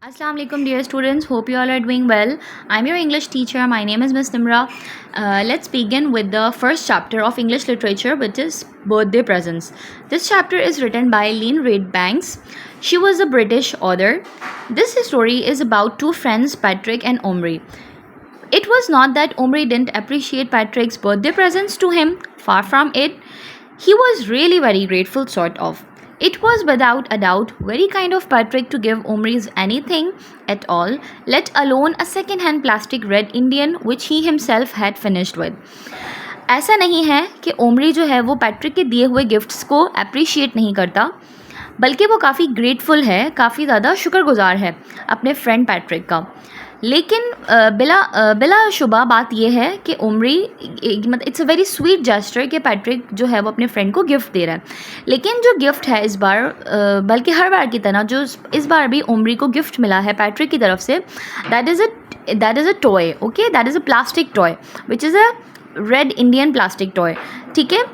Assalamu alaikum dear students, hope you all are doing well. I'm your English teacher, my name is Miss Nimra. Let's begin with the first chapter of English literature, which is Birthday Presents. This chapter is written by Lynn Reid Banks. She was a British author. This story is about two friends, Patrick and Omri. It was not that Omri didn't appreciate Patrick's birthday presents to him, far from it. He was really very grateful, sort of. It was without a doubt very kind of Patrick to give Omri's anything at all, let alone a second-hand plastic red Indian which he himself had finished with. ऐसा नहीं है कि Omri जो है वो Patrick के दिए हुए गिफ्ट्स को अप्रिशिएट नहीं करता, बल्कि वो काफ़ी ग्रेटफुल है, काफ़ी ज़्यादा शुक्रगुजार है अपने फ्रेंड पैट्रिक का। लेकिन बिला शुबा बात यह है कि ओमरी मतलब it's a very sweet gesture कि पैट्रिक जो है वो अपने फ्रेंड को गिफ्ट दे रहा है। लेकिन जो गिफ्ट है इस बार बल्कि हर बार की तरह जो इस बार भी ओमरी को गिफ्ट मिला है पैट्रिक की तरफ से, that is a toy, okay, that is a plastic toy which is a red Indian plastic toy. ठीक है,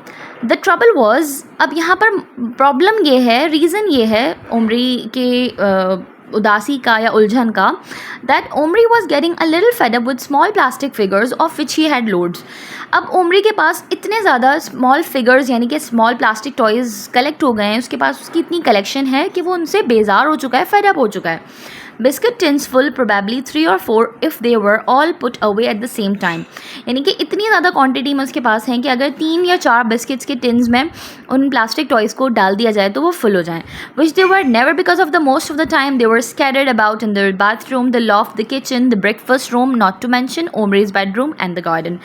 द ट्रबल वॉज, अब यहाँ पर प्रॉब्लम ये है, रीज़न ये है ओमरी के उदासी का या उलझन का, that Omri was getting a little fed up with small plastic figures of which he had loads. अब ओमरी के पास इतने ज़्यादा स्मॉल फिगर्स यानी कि स्मॉल प्लास्टिक टॉयज़ कलेक्ट हो गए हैं, उसके पास उसकी इतनी कलेक्शन है कि वो उनसे बेजार हो चुका है, फेड अप हो चुका है। Biscuit tins full, probably 3 or 4 if they were all put away at the same time, यानी कि इतनी ज़्यादा क्वांटिटी में उसके पास हैं कि अगर 3 या 4 बिस्किट्स के टिन्स में उन प्लास्टिक टॉयज़ को डाल दिया जाए तो वो फुल हो जाएँ, which they were never because of the most of the time they were scattered about in the bathroom, the loft, the kitchen, the breakfast room, not to mention Omri's bedroom and the garden.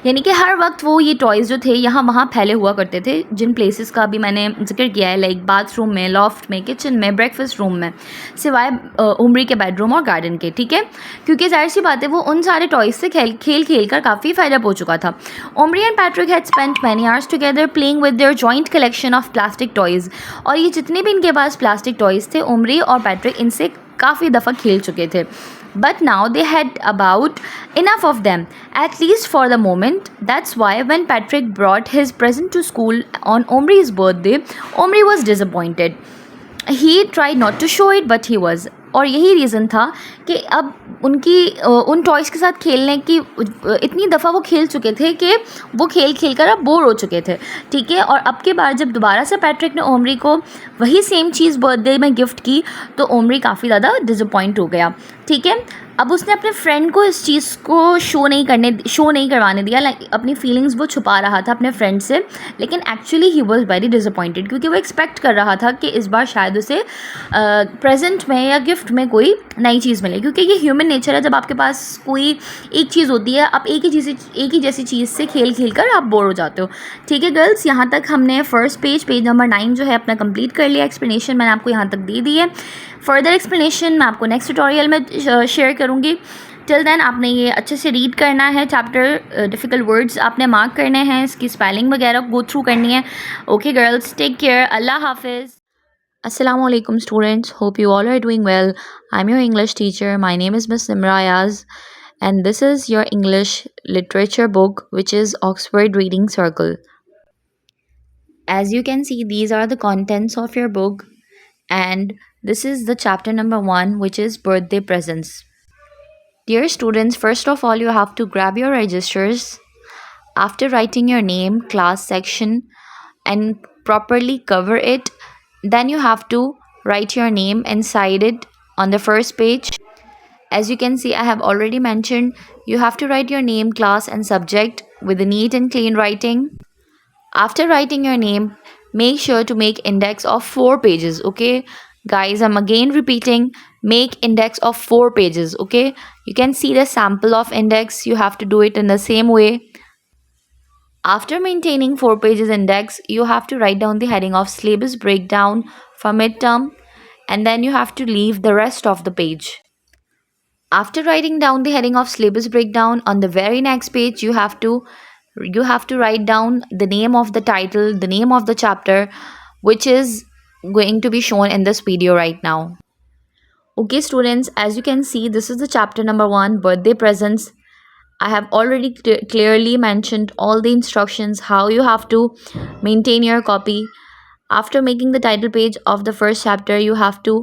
यानी कि हर वक्त वो ये toys जो थे यहाँ वहाँ फैले हुआ करते थे, जिन प्लेसेस का भी मैंने जिक्र किया है, लाइक बाथरूम में, लॉफ्ट में, किचन में, ब्रेकफास्ट रूम में, सिवाय ओमरी के बेडरूम और गार्डन के। ठीक है, क्योंकि जाहिर सी बात है वो उन सारे टॉयज़ से खेल कर काफ़ी फायदा हो चुका था। Omri and Patrick had spent many hours together playing with their joint collection of plastic toys, और ये जितने भी इनके पास प्लास्टिक टॉयज़ थे ओमरी और पैट्रिक इनसे काफ़ी दफ़ा खेल चुके थे। But now they had about enough of them, at least for the moment. That's why when Patrick brought his present to school on Omri's birthday, Omri was disappointed. He tried not to show it, but he was. और यही reason था कि अब उन toys के साथ खेलने की इतनी दफ़ा वो खेल चुके थे कि वो खेल कर अब बोर हो चुके थे। ठीक है, और अब के बार जब दोबारा से पैट्रिक ने ओमरी को वही सेम चीज़ बर्थडे में गिफ्ट की तो ओमरी काफ़ी ज़्यादा डिसअपॉइंट हो गया। ठीक है, अब उसने अपने फ्रेंड को इस चीज़ को शो नहीं करवाने दिया, लाइक अपनी फीलिंग्स वो छुपा रहा था अपने फ्रेंड से, लेकिन actually he was very disappointed क्योंकि वो एक्सपेक्ट कर रहा था कि इस बार शायद उसे प्रेजेंट में या गिफ्ट में कोई नई चीज़ मिले, क्योंकि ये ह्यूमन नेचर है, जब आपके पास कोई एक चीज़ होती है आप एक ही जैसी चीज़ से खेल कर आप बोर हो जाते हो। ठीक है गर्ल्स, यहाँ तक हमने फर्स्ट पेज नंबर 9 जो है अपना कंप्लीट कर लिया। एक्सप्लेनेशन मैंने आपको यहाँ तक दे दी है, फर्दर एक्सप्लेनेशन मैं आपको नेक्स्ट ट्यूटोरियल में शेयर करूँगी। टिल देन आपने ये अच्छे से रीड करना है चैप्टर, डिफ़िकल्ट वर्ड्स आपने मार्क करने हैं, इसकी स्पेलिंग वगैरह गो थ्रू करनी है। ओके गर्ल्स, टेक केयर, अल्लाह हाफिज़। Assalamu alaikum students, hope you all are doing well. I'm your English teacher, my name is Miss Nimra Ayaz, and this is your English literature book which is Oxford Reading Circle. As you can see, these are the contents of your book, and this is the chapter number 1 which is birthday presents. Dear students, first of all you have to grab your registers. After writing your name, class, section and properly cover it, then you have to write your name inside it on the first page. As you can see, I have already mentioned you have to write your name, class and subject with a neat and clean writing. After writing your name, make sure to make index of 4 pages. Okay guys, I'm again repeating, make index of 4 pages. Okay, you can see the sample of index, you have to do it in the same way. After maintaining 4 pages index, you have to write down the heading of syllabus breakdown for midterm, and then you have to leave the rest of the page. After writing down the heading of syllabus breakdown, on the very next page you have to write down the name of the title, the name of the chapter, which is going to be shown in this video right now. Okay students, as you can see, this is the chapter number 1, birthday presents. I have already clearly mentioned all the instructions how you have to maintain your copy. After making the title page of the first chapter, you have to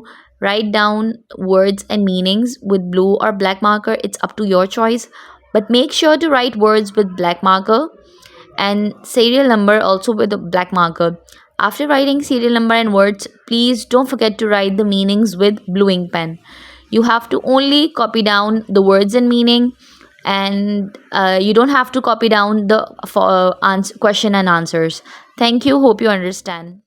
Write down words and meanings with blue or black marker. It's up to your choice. But make sure to write words with black marker and serial number also with a black marker. After writing serial number and words, please don't forget to write the meanings with blue ink pen. You have to only copy down the words and meaning, and you don't have to copy down the question and answers. Thank you. Hope you understand.